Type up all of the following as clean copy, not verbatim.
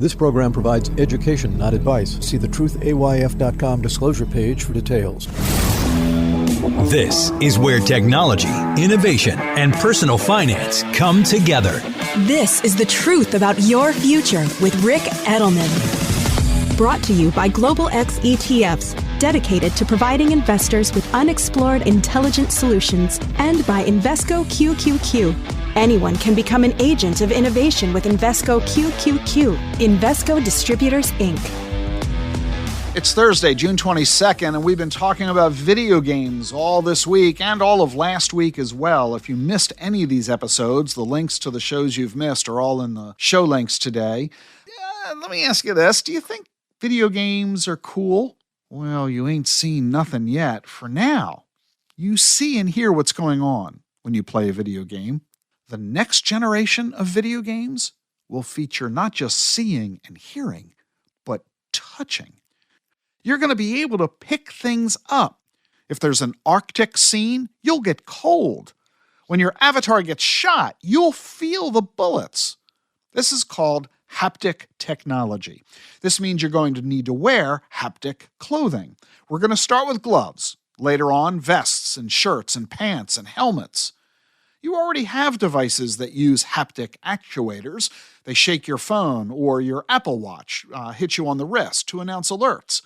This program provides education, not advice. See the truthayf.com disclosure page for details. This is where technology, innovation, and personal finance come together. This is the truth about your future with Rick Edelman. Brought to you by Global X ETFs, dedicated to providing investors with unexplored intelligent solutions, and by Invesco QQQ. Anyone can become an agent of innovation with Invesco QQQ. Invesco Distributors, Inc. It's Thursday, June 22nd, and we've been talking about video games all this week and all of last week as well. If you missed any of these episodes, the links to the shows you've missed are all in the show links today. Let me ask you this. Do you think video games are cool? Well, you ain't seen nothing yet. For now, you see and hear what's going on when you play a video game. The next generation of video games will feature not just seeing and hearing, but touching. You're going to be able to pick things up. If there's an Arctic scene, you'll get cold. When your avatar gets shot, you'll feel the bullets. This is called haptic technology. This means you're going to need to wear haptic clothing. We're going to start with gloves. Later on, vests and shirts and pants and helmets. You already have devices that use haptic actuators. They shake your phone or your Apple Watch, hit you on the wrist to announce alerts.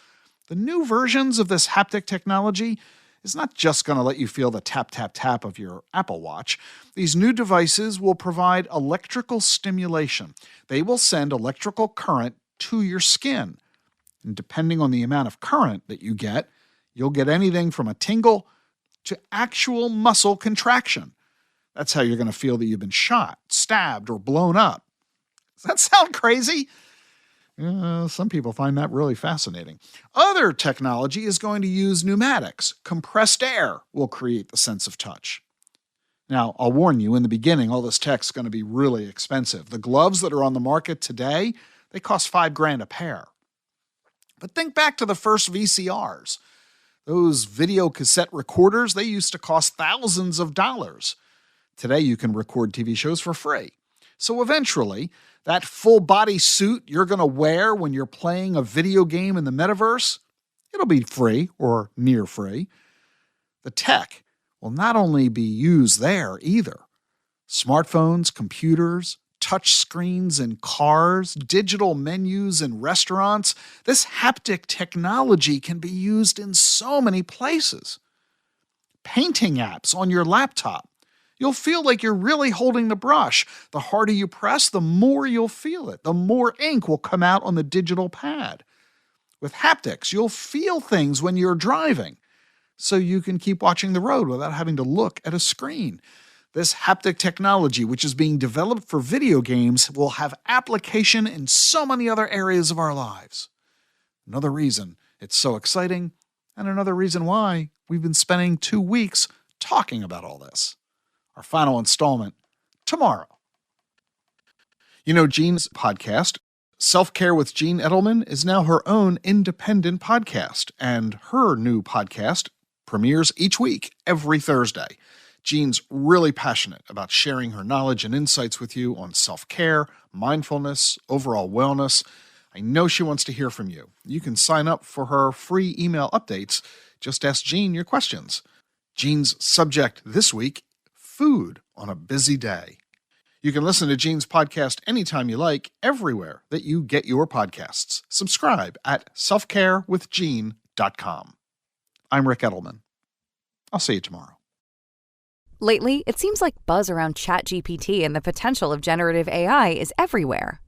The new versions of this haptic technology is not just going to let you feel the tap, tap, tap of your Apple Watch. These new devices will provide electrical stimulation. They will send electrical current to your skin. And depending on the amount of current that you get, you'll get anything from a tingle to actual muscle contraction. That's how you're going to feel that you've been shot, stabbed, or blown up. Does that sound crazy? Some people find that really fascinating. Other technology is going to use pneumatics. Compressed air will create the sense of touch. Now, I'll warn you, in the beginning, all this tech's going to be really expensive. The gloves that are on the market today, they cost $5,000 a pair. But think back to the first VCRs. Those video cassette recorders, they used to cost thousands of dollars. Today, you can record TV shows for free. So eventually, that full-body suit you're going to wear when you're playing a video game in the metaverse, it'll be free or near free. The tech will not only be used there either. Smartphones, computers, touch screens in cars, digital menus in restaurants. This haptic technology can be used in so many places. Painting apps on your laptop. You'll feel like you're really holding the brush. The harder you press, the more you'll feel it. The more ink will come out on the digital pad. With haptics, you'll feel things when you're driving, so you can keep watching the road without having to look at a screen. This haptic technology, which is being developed for video games, will have application in so many other areas of our lives. Another reason it's so exciting, and another reason why we've been spending 2 weeks talking about all this. Our final installment tomorrow. You know, Jean's podcast, Self-Care with Jean Edelman, is now her own independent podcast, and her new podcast premieres each week, every Thursday. Jean's really passionate about sharing her knowledge and insights with you on self-care, mindfulness, overall wellness. I know she wants to hear from you. You can sign up for her free email updates. Just ask Jean your questions. Jean's subject this week, food on a busy day. You can listen to Jean's podcast anytime you like, everywhere that you get your podcasts. Subscribe at selfcarewithjean.com. I'm Rick Edelman. I'll see you tomorrow. Lately, it seems like buzz around ChatGPT and the potential of generative AI is everywhere.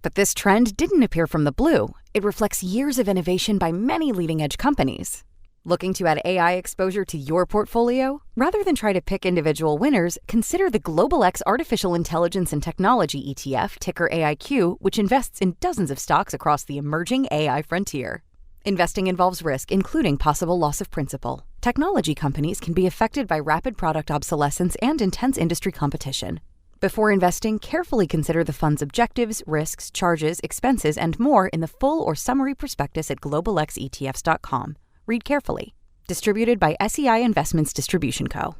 But this trend didn't appear from the blue. It reflects years of innovation by many leading-edge companies. Looking to add AI exposure to your portfolio? Rather than try to pick individual winners, consider the Global X Artificial Intelligence and Technology ETF, ticker AIQ, which invests in dozens of stocks across the emerging AI frontier. Investing involves risk, including possible loss of principal. Technology companies can be affected by rapid product obsolescence and intense industry competition. Before investing, carefully consider the fund's objectives, risks, charges, expenses, and more in the full or summary prospectus at globalxetfs.com. Read carefully. Distributed by SEI Investments Distribution Co.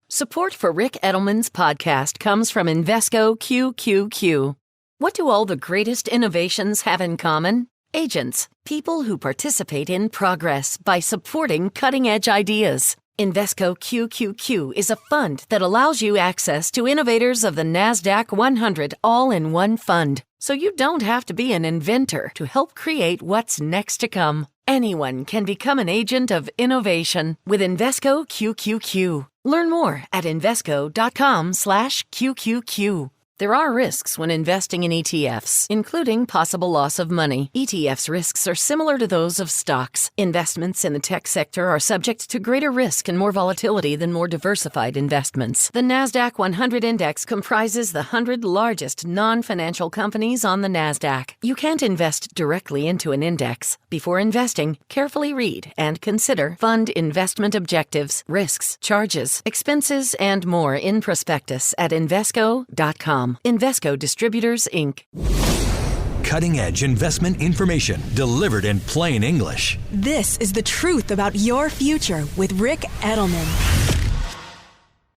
Support for Rick Edelman's podcast comes from Invesco QQQ. What do all the greatest innovations have in common? Agents, people who participate in progress by supporting cutting-edge ideas. Invesco QQQ is a fund that allows you access to innovators of the NASDAQ 100 all-in-one fund, so you don't have to be an inventor to help create what's next to come. Anyone can become an agent of innovation with Invesco QQQ. Learn more at Invesco.com/QQQ. There are risks when investing in ETFs, including possible loss of money. ETFs' risks are similar to those of stocks. Investments in the tech sector are subject to greater risk and more volatility than more diversified investments. The NASDAQ 100 Index comprises the 100 largest non-financial companies on the NASDAQ. You can't invest directly into an index. Before investing, carefully read and consider fund investment objectives, risks, charges, expenses, and more in prospectus at Invesco.com. Invesco Distributors, Inc. Cutting-edge investment information delivered in plain English. This is the truth about your future with Rick Edelman.